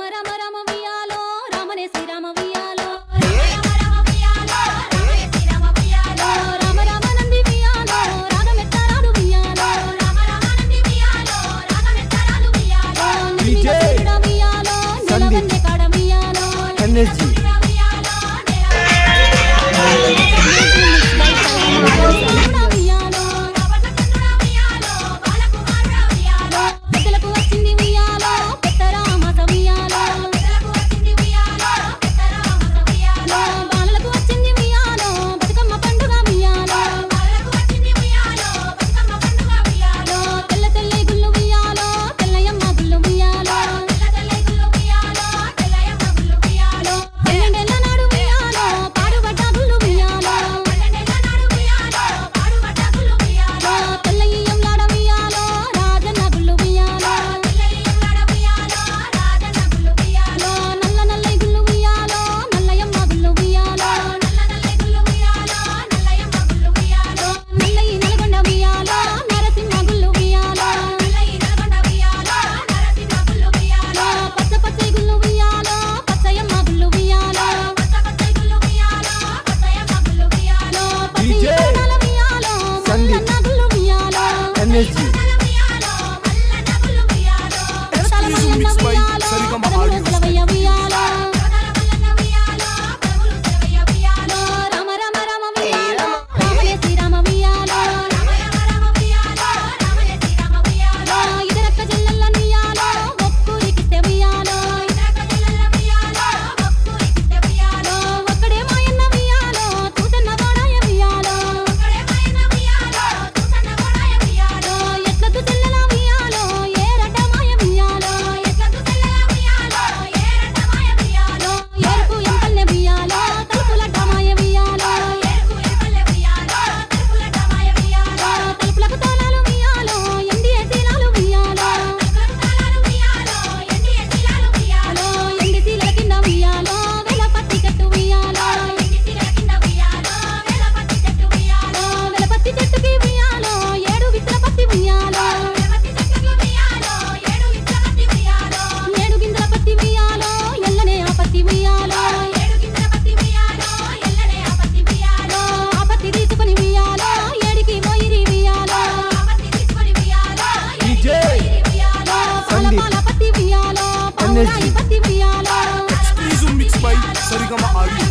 రామ రామ వియాలో రామనే శ్రీరామ వియాలో రామ రామ నంది వియాలో రాగమెత్తరాలు వియాలో DJ వియాలో నిలవన్నే కాడ వియాలో energy energy Exclusive mix by Sarigama Audio. Rama Rama Rama వియాలో రామనే శ్రీరామ వియాలో ఇదరక్క జిల్లల్ల నియాలో ఒక్కూరికిస్తే వియాలో ఒక్కడే మాయన్న వియాలో చూసన్న వాడాయ వియాలో ఎట్లదు చెల్లెల వియాలో ఏరట మాయ వియాలో ఏరుకు ఎంపల్లె వియాలో తలుపులట మాయ వియాలో తలుపులకు తాళాలు వియాలో ఎండియ తీరాలు వియాలో ఎండి తీల కింద వియాలో వెల పత్తి చెట్టు వియాలో వెల పత్తి చెట్టుకి వియాలో ఏడు విత్తల పత్తి వియాలో ఏడు గింజల పత్తి వియాలో ఎల్లనే ఆ పత్తి వియాలో ఆ పత్తి తీసుకొని వియాలో ఏడికి పోయిరి వియాలో DJ పాల పాల పత్తి వియాలో పౌరాయి పత్తి వియాలో Exclusive mix by Sarigama Audio.